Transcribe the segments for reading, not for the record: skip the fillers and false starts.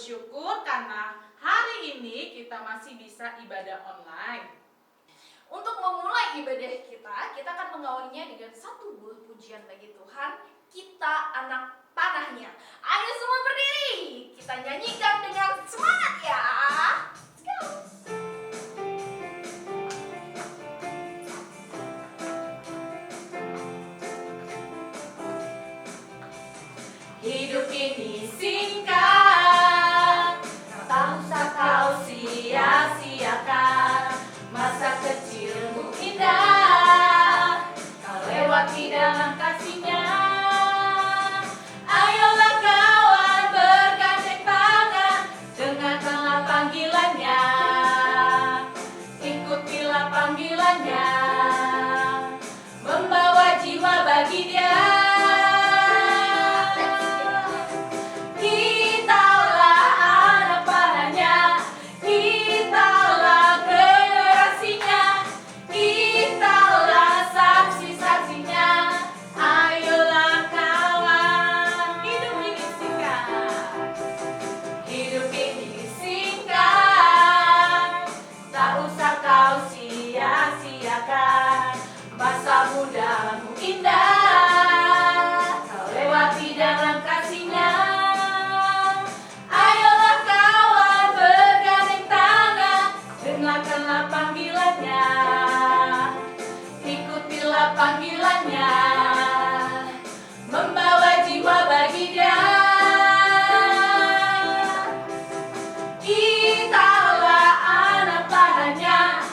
bersyukur karena hari ini kita masih bisa ibadah online. Untuk memulai ibadah kita akan mengawalinya dengan satu buah pujian bagi Tuhan. Kita anak panahnya. Ayo semua berdiri, kita nyanyikan dengan semangat ya. Let's go. Hidup ini singkat, tak usah kau sia-siakan. Masa kecilmu indah, kau lewati dalam kasih-Nya. Ayolah kawan bergandeng tangan, dengarkanlah panggilan-Nya. Ikutilah panggilan-Nya, membawa jiwa bagi Dia. Masa mudamu indah, kau lewati dalam kasih-Nya. Ayolah kawan bergandeng tangan, dengarkanlah panggilan-Nya. Ikutilah panggilan-Nya, membawa jiwa bagi Dia. Kitalah anak panahnya,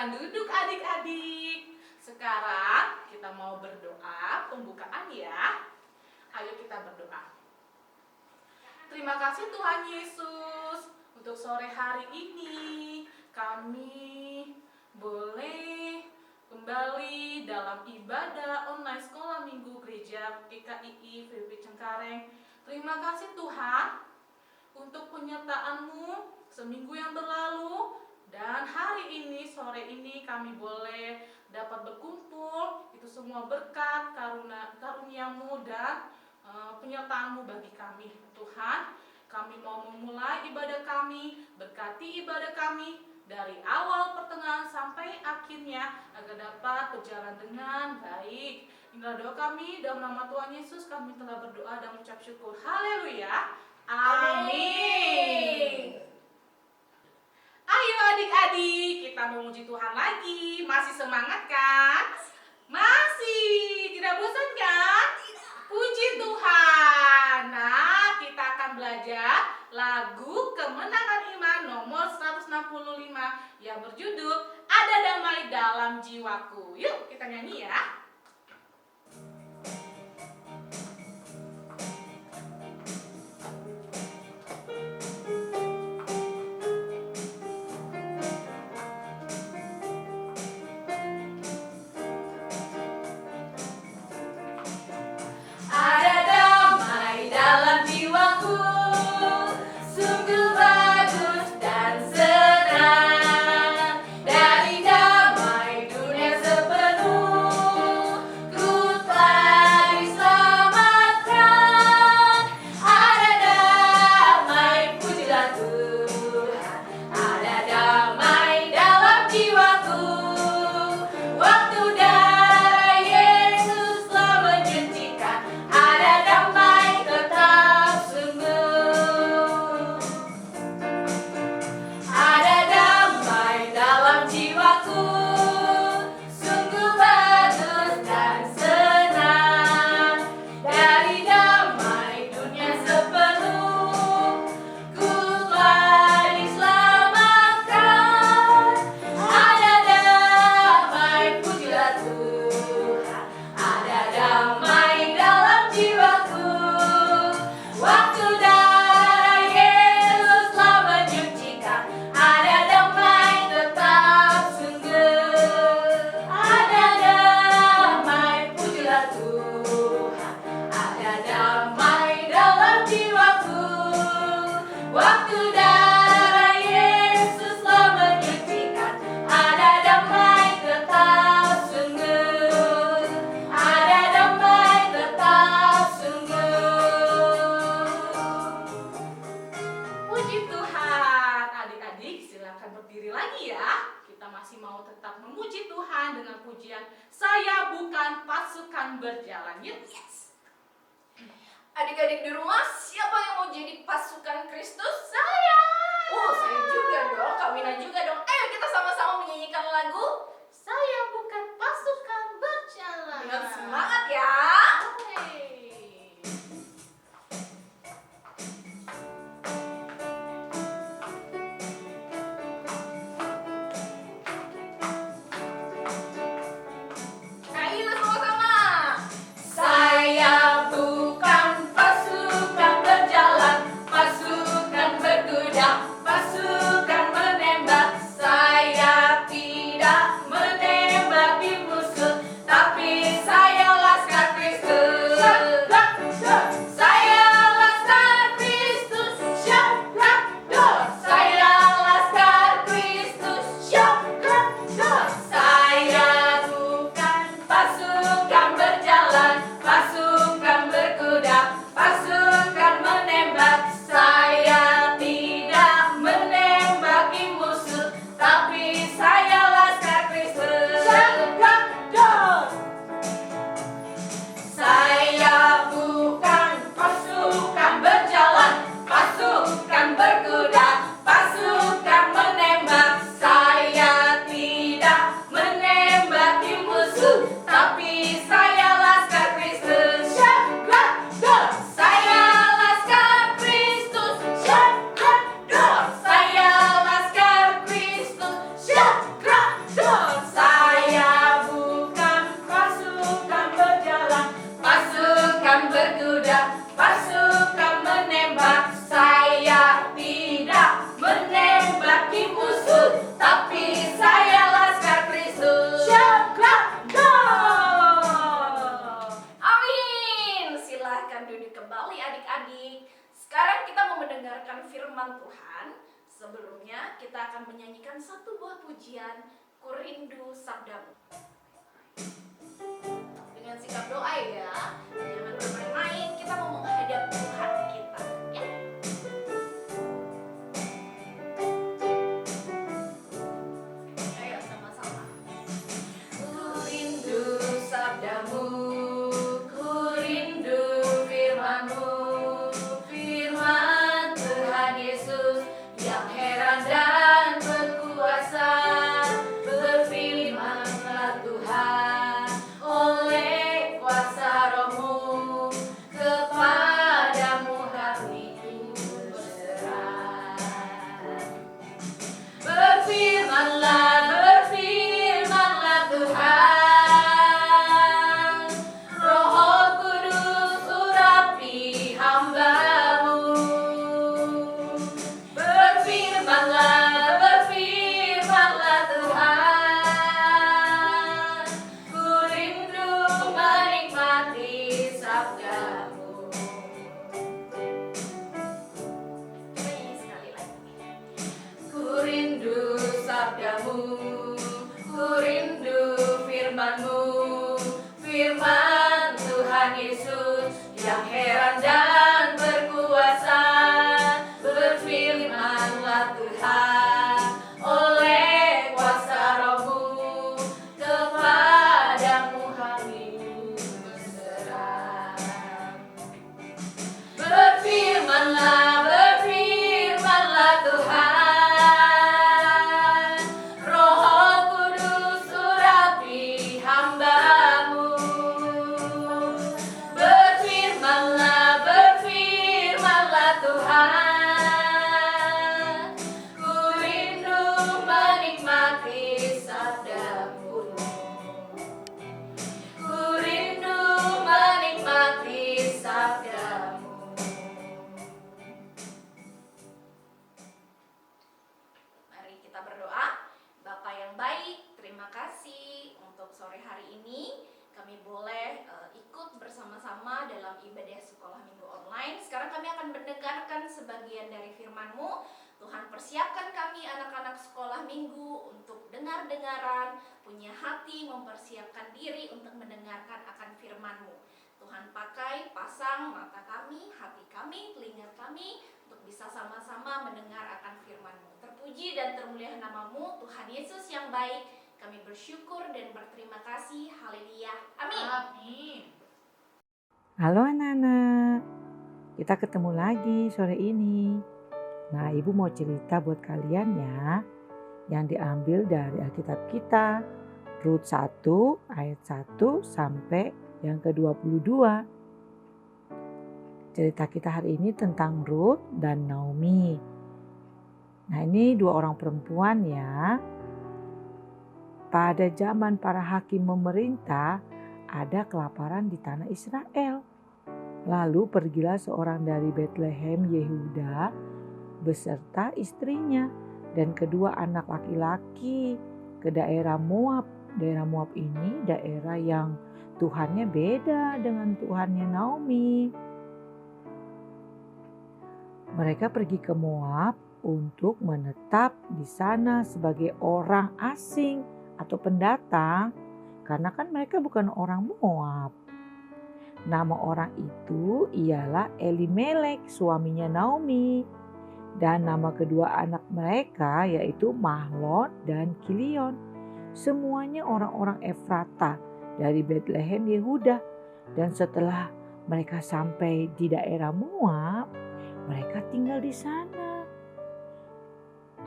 duduk adik-adik. Sekarang kita mau berdoa pembukaan ya. Ayo kita berdoa. Terima kasih Tuhan Yesus untuk sore hari ini kami boleh kembali dalam ibadah online sekolah minggu gereja GKII VP Cengkareng. Terima kasih Tuhan untuk penyertaan-Mu seminggu yang berlalu. Dan hari ini, sore ini kami boleh dapat berkumpul. Itu semua berkat karunia-Mu dan penyertaan-Mu bagi kami. Tuhan, kami mau memulai ibadah kami, berkati ibadah kami dari awal, pertengahan, sampai akhirnya agar dapat berjalan dengan baik. Inilah doa kami, dalam nama Tuhan Yesus kami telah berdoa dan mengucap syukur. Haleluya. Amin. Ayo adik-adik, kita memuji Tuhan lagi. Masih semangat kan? Masih. Tidak bosan kan? Puji Tuhan. Nah, kita akan belajar lagu Kemenangan Iman nomor 165 yang berjudul Ada Damai Dalam Jiwaku. Yuk kita nyanyi ya. Dari damai dunia sepenuh katakan dengan pujian, saya bukan pasukan berjalan. Yuk. Yes. Adik-adik di rumah, siapa yang mau jadi pasukan Kristus? Saya. Oh, saya juga dong. Kamina juga dong. Ayo kita sama-sama menyanyikan lagu Saya bukan pasukan berjalan. dengan semangat ya. Hey. Ayo sama-sama. Saya bukan pasukan berjalan, pasukan berkuda, pasukan menembak. Saya tidak menembaki musuh, tapi saya laskar Kristus. Saya laskar Kristus. Saya laskar Kristus. Saya bukan pasukan berjalan, pasukan berkuda, pasukan menembak. Saya tidak menembaki musuh, tapi saya laskar Kristus. Saya bukan pasukan berjalan, pasukan berkuda, pasukan menembak. Saya tidak menembaki musuh, tapi saya laskar Kristus. Saya laskar Kristus. Saya laskar Kristus. Saya bukan pasukan berjalan, pasukan berkuda, pasukan menembak. Saya tidak menembaki musuh, tapi saya laskar Kristus. Amin. Silahkan duduk kembali adik-adik. Sekarang kita mau mendengarkan firman Tuhan. Sebelumnya kita akan menyanyikan satu buah pujian, Ku Rindu Sabdamu. Dengan sikap doa ya, jangan bermain-main, kita mau menghadap Tuhan kita ya. Ayo sama-sama. Ku rindu sabdamu, ku rindu firman-Mu, firman Tuhan Yesus yang heran dan berkuasa. Berfirmanlah Tuhan oleh kuasa Roh-Mu, kepadamu hatiku berserah. Berfirmanlah, berfirmanlah Tuhan, Roh Kudus urapi hamba-Mu. Berfirmanlah, berfirmanlah Tuhan, ku rindu menikmati sabda-Mu. Nyanyi sekali lagi. Ku rindu sabdamu, ku rindu firman-Mu, firman Tuhan Yesus yang heran dan berkuasa. Berfirmanlah Tuhan oleh kuasa Roh-Mu, kepadamu hatiku berserah. Berfirmanlah, berfirmanlah Tuhan, Roh Kudus urapi hamba-Mu. Berfirmanlah, berfirmanlah Tuhan, ku rindu menikmati sabda-Mu. Ku rindu menikmati sabda-Mu. Mari kita berdoa. Bapa yang baik, terima kasih untuk sore hari ini. Kami boleh ikut bersama-sama dalam ibadah sekolah minggu online. Sekarang kami akan mendengarkan sebagian dari firman-Mu. Tuhan persiapkan kami anak-anak sekolah minggu untuk dengar-dengaran, punya hati, mempersiapkan diri untuk mendengarkan akan firman-Mu. Tuhan pakai, pasang mata kami, hati kami, telinga kami, untuk bisa sama-sama mendengar akan firman-Mu. Terpuji dan termulia nama-Mu, Tuhan Yesus yang baik. Kami bersyukur dan berterima kasih. Haleluya. Amin. Amin. Halo anak-anak, kita ketemu lagi sore ini. Nah, Ibu mau cerita buat kalian ya, yang diambil dari Alkitab kita, Rut 1 ayat 1 sampai yang ke-22. Cerita kita hari ini tentang Rut dan Naomi. Nah, ini dua orang perempuan ya. Pada zaman para hakim memerintah, ada kelaparan di tanah Israel. Lalu pergilah seorang dari Betlehem Yehuda beserta istrinya dan kedua anak laki-laki ke daerah Moab. Daerah Moab ini daerah yang Tuhannya beda dengan Tuhannya Naomi. Mereka pergi ke Moab untuk menetap di sana sebagai orang asing atau pendatang. Karena kan mereka bukan orang Moab. Nama orang itu ialah Elimelek, suaminya Naomi. Dan nama kedua anak mereka yaitu Mahlon dan Kilion. Semuanya orang-orang Efrata dari Betlehem Yehuda. Dan setelah mereka sampai di daerah Moab, mereka tinggal di sana.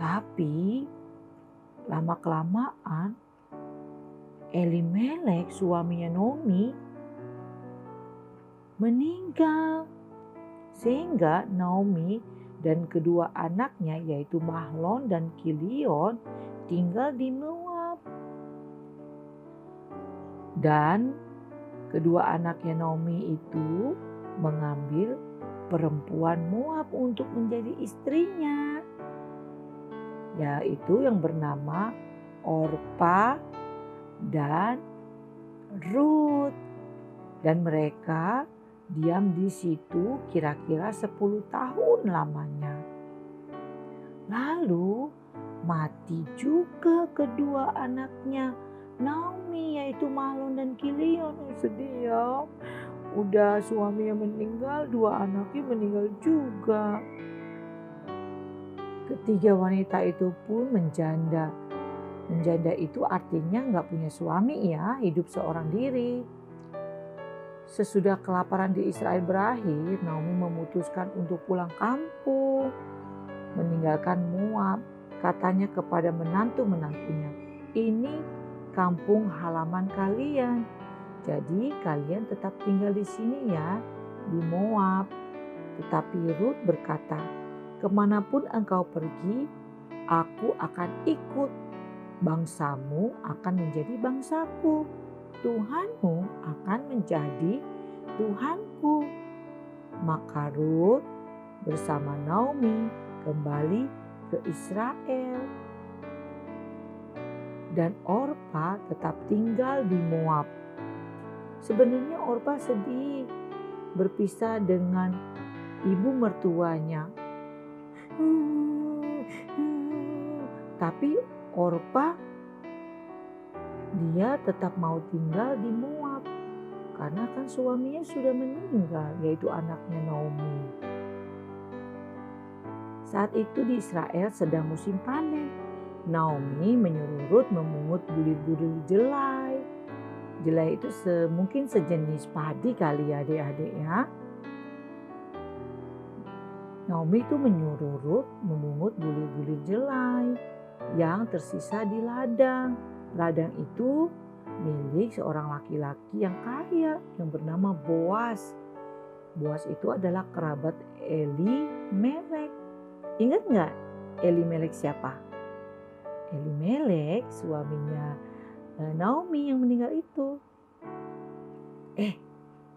Tapi lama-kelamaan Elimelek suaminya Naomi meninggal, sehingga Naomi dan kedua anaknya yaitu Mahlon dan Kilion tinggal di Moab. Dan kedua anaknya Naomi itu mengambil perempuan Moab untuk menjadi istrinya, yaitu yang bernama Orpa dan Rut. Dan mereka diam di situ kira-kira 10 tahun lamanya. Lalu mati juga kedua anaknya Naomi yaitu Mahlon dan Kilion. Sedih ya. Udah suaminya meninggal, dua anaknya meninggal juga. Ketiga wanita itu pun menjanda. Menjanda itu artinya nggak punya suami ya, hidup seorang diri. Sesudah kelaparan di Israel berakhir, Naomi memutuskan untuk pulang kampung, meninggalkan Moab. Katanya kepada menantu-menantunya, ini kampung halaman kalian, jadi kalian tetap tinggal di sini ya, di Moab. Tetapi Rut berkata, kemanapun engkau pergi, aku akan ikut. Bangsamu akan menjadi bangsaku, Tuhanmu akan menjadi Tuhanku. Maka Rut bersama Naomi kembali ke Israel. Dan Orpa tetap tinggal di Moab. Sebenarnya Orpa sedih berpisah dengan ibu mertuanya. Tapi Orpa dia tetap mau tinggal di Moab karena kan suaminya sudah meninggal, yaitu anaknya Naomi. Saat itu di Israel sedang musim panen. Naomi menyuruh Rut memungut bulir-bulir jelai. Jelai itu mungkin sejenis padi kali ya adik-adik ya. Naomi itu menyuruh Rut memungut bulir-bulir jelai yang tersisa di ladang. Ladang itu milik seorang laki-laki yang kaya yang bernama Boas. Boas itu adalah kerabat Elimelek. Ingat nggak Elimelek siapa? Elimelek suaminya Naomi yang meninggal itu.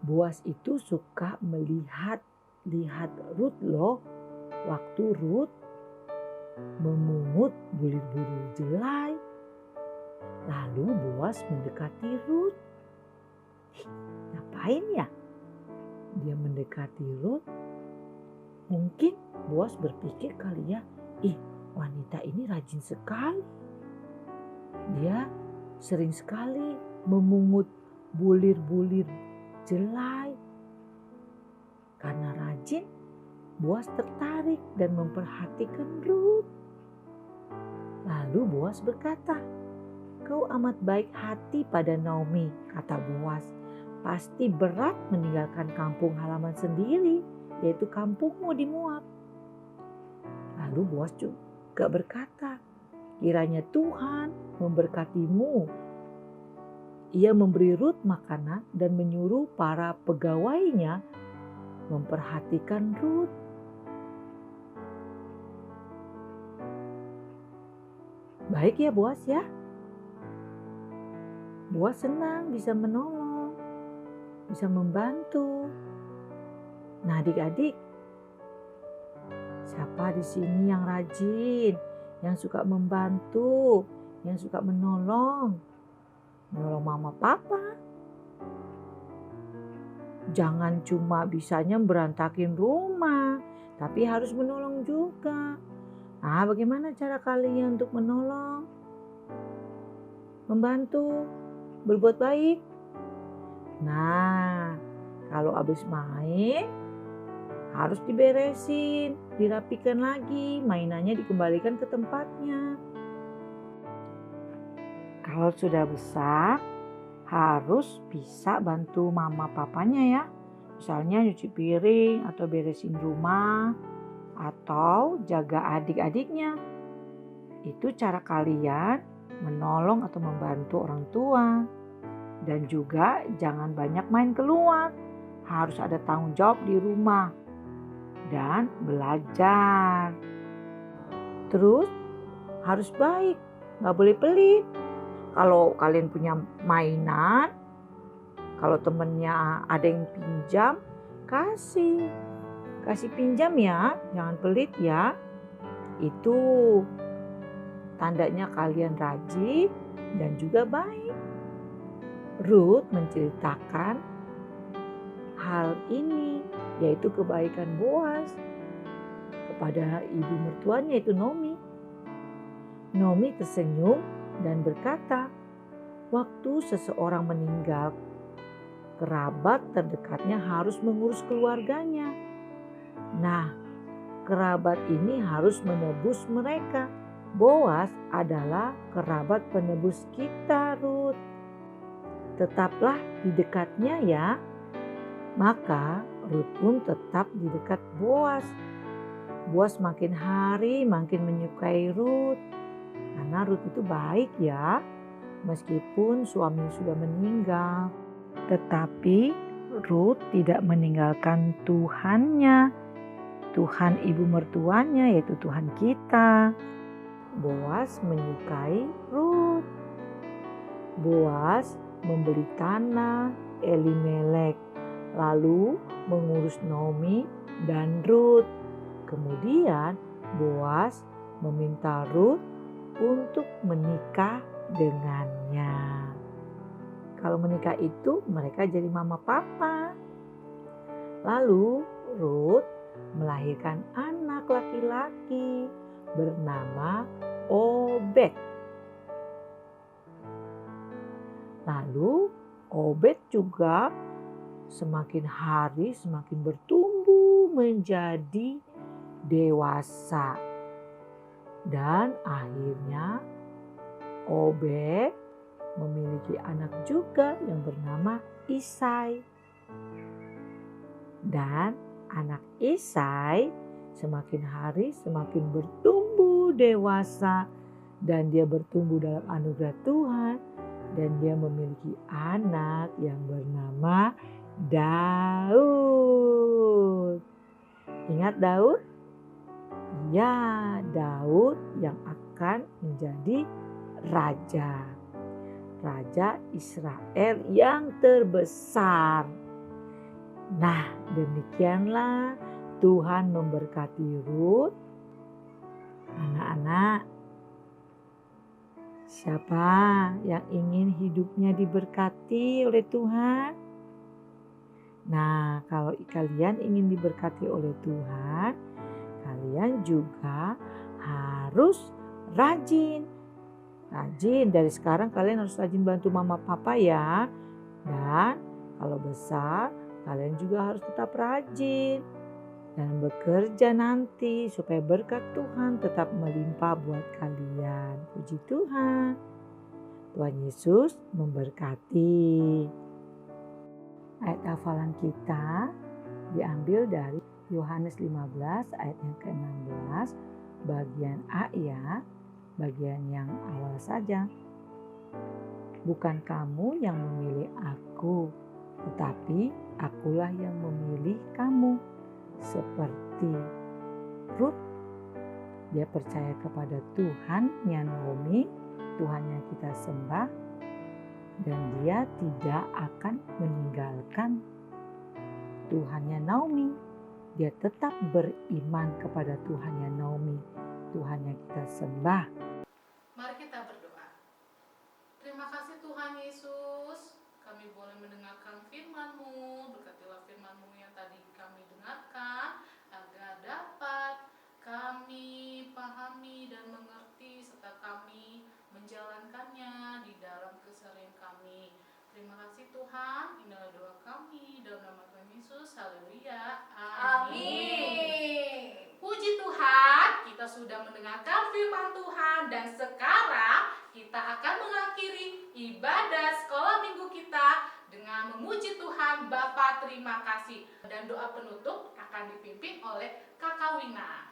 Boas itu suka melihat Rut loh. Waktu Rut memungut bulir-bulir jelai. Lalu Boas mendekati Rut. Ngapain ya? Dia mendekati Rut. Mungkin Boas berpikir kali ya, wanita ini rajin sekali. Dia sering sekali memungut bulir-bulir jelai. Karena rajin, Boas tertarik dan memperhatikan Rut. Lalu Boas berkata, "Kau amat baik hati pada Naomi, kata Boas. Pasti berat meninggalkan kampung halaman sendiri, yaitu kampungmu di Moab. Lalu Boas juga berkata, kiranya Tuhan memberkatimu. Ia memberi Rut makanan dan menyuruh para pegawainya memperhatikan Rut. Baik ya Boas ya. Boas senang bisa menolong, bisa membantu. Nah adik-adik, siapa di sini yang rajin, yang suka membantu, yang suka menolong mama papa? Jangan cuma bisanya berantakin rumah, tapi harus menolong juga. Nah, bagaimana cara kalian untuk menolong? Membantu, berbuat baik. Nah, kalau habis main harus diberesin, dirapikan lagi, mainannya dikembalikan ke tempatnya. Kalau sudah besar, harus bisa bantu mama papanya ya. Misalnya nyuci piring atau beresin rumah atau jaga adik-adiknya. Itu cara kalian menolong atau membantu orang tua. Dan juga jangan banyak main keluar. Harus ada tanggung jawab di rumah dan belajar. Terus harus baik, gak boleh pelit. Kalau kalian punya mainan, kalau temennya ada yang pinjam, kasih pinjam ya, jangan pelit ya. Itu tandanya kalian rajin dan juga baik. Rut menceritakan hal ini, yaitu kebaikan Boas kepada ibu mertuanya, yaitu Naomi. Naomi tersenyum dan berkata, waktu seseorang meninggal, kerabat terdekatnya harus mengurus keluarganya. Nah, kerabat ini harus menebus mereka. Boas adalah kerabat penebus kita, Rut. Tetaplah di dekatnya ya. Maka Rut pun tetap di dekat Boas. Boas makin hari makin menyukai Rut. Karena Rut itu baik ya. Meskipun suami sudah meninggal. Tetapi Rut tidak meninggalkan Tuhannya. Tuhan ibu mertuanya, yaitu Tuhan kita. Boas menyukai Rut. Boas membeli tanah Elimelek, lalu mengurus Naomi dan Rut. Kemudian Boas meminta Rut untuk menikah dengannya. Kalau menikah itu mereka jadi mama papa. Lalu Rut melahirkan anak laki-laki bernama Obed. Lalu Obed juga semakin hari semakin bertumbuh menjadi dewasa. Dan akhirnya Obed memiliki anak juga yang bernama Isai. Dan anak Isai semakin hari semakin bertumbuh dewasa dan dia bertumbuh dalam anugerah Tuhan. Dan dia memiliki anak yang bernama Daud. Ingat Daud? Ya, Daud yang akan menjadi raja. Raja Israel yang terbesar. Nah, demikianlah Tuhan memberkati Rut. Anak-anak, siapa yang ingin hidupnya diberkati oleh Tuhan? Nah, kalau kalian ingin diberkati oleh Tuhan, kalian juga harus rajin. Rajin, dari sekarang kalian harus rajin bantu mama papa ya. Dan kalau besar, kalian juga harus tetap rajin. Dan bekerja nanti supaya berkat Tuhan tetap melimpah buat kalian. Puji Tuhan. Tuhan Yesus memberkati. Ayat hafalan kita diambil dari Yohanes 15 ayat yang ke-16 bagian A ya, bagian yang awal saja. Bukan kamu yang memilih aku, tetapi akulah yang memilih kamu. Seperti Rut, dia percaya kepada Tuhannya Naomi, Tuhan yang kita sembah, dan dia tidak akan meninggalkan Tuhannya Naomi. Dia tetap beriman kepada Tuhannya Naomi, Tuhan yang kita sembah. Mari kita berdoa. Terima kasih Tuhan Yesus, kami boleh mendengarkan firman-Mu. Berkatilah firman-Mu yang tadi kami dengarkan, agar dapat kami pahami dan mengerti, serta kami menjalankannya di dalam keseharian kami. Terima kasih Tuhan, inilah doa kami dalam nama Tuhan Yesus. Haleluya. Amin. Puji Tuhan, kita sudah mendengarkan firman Tuhan dan sekarang kita akan mengakhiri ibadah sekolah minggu kita dengan memuji Tuhan Bapa. Terima kasih. Dan doa penutup akan dipimpin oleh Kakak Wina.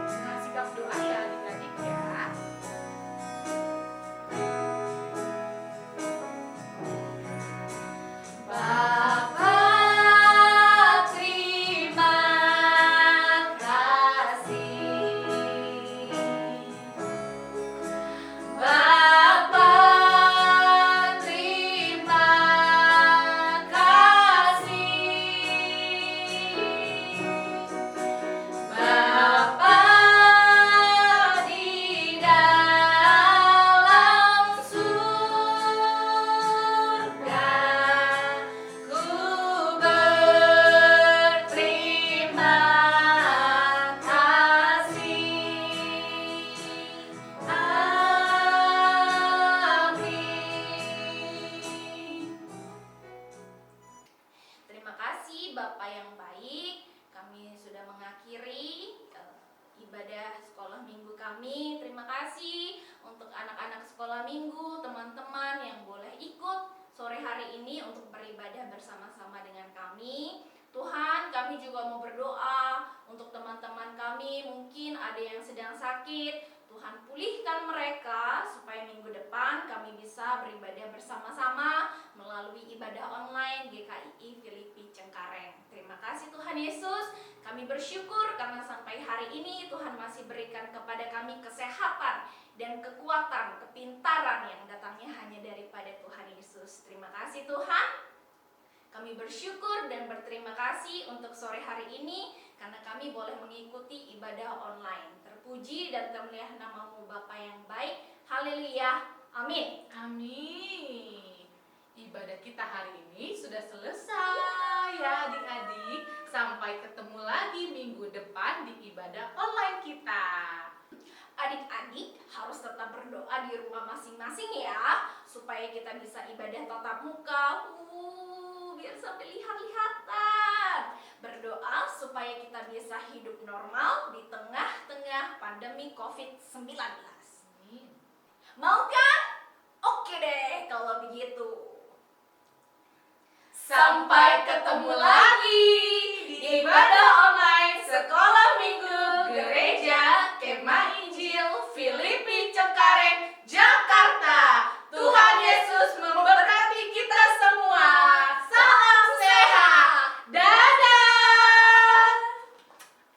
Dengan sikap doa ya adik-adik ya. Bapa, terima kasih. Bapa, terima kasih. Bapa di dalam surga, ku berterima kasih. Amin. Terima kasih Bapak yang baik. Kami sudah mengakhiri ibadah sekolah minggu kami. Terima kasih untuk anak-anak sekolah minggu, teman-teman yang boleh ikut sore hari ini untuk beribadah bersama-sama dengan kami. Tuhan, kami juga mau berdoa untuk teman-teman kami, mungkin ada yang sedang sakit. Tuhan, pulihkan mereka supaya minggu depan kami bisa beribadah bersama-sama melalui ibadah online GKI Filipi Cengkareng. Terima kasih Tuhan Yesus. Kami bersyukur karena sampai hari ini Tuhan masih berikan kepada kami kesehatan dan kekuatan, kepintaran yang datangnya hanya daripada Tuhan Yesus. Terima kasih Tuhan. Kami bersyukur dan berterima kasih untuk sore hari ini karena kami boleh mengikuti ibadah online. Terpuji dan termulia nama-Mu Bapa yang baik. Haleluya. Amin. Amin. Ibadah kita hari ini sudah selesai ya adik-adik. Sampai ketemu lagi minggu depan di ibadah online kita. Adik-adik harus tetap berdoa di rumah masing-masing ya, supaya kita bisa ibadah tatap muka. Biar sampai lihat-lihatan. Berdoa supaya kita bisa hidup normal di tengah-tengah pandemi COVID-19. Mau kan? Oke deh kalau begitu. Sampai ketemu lagi di ibadah online sekolah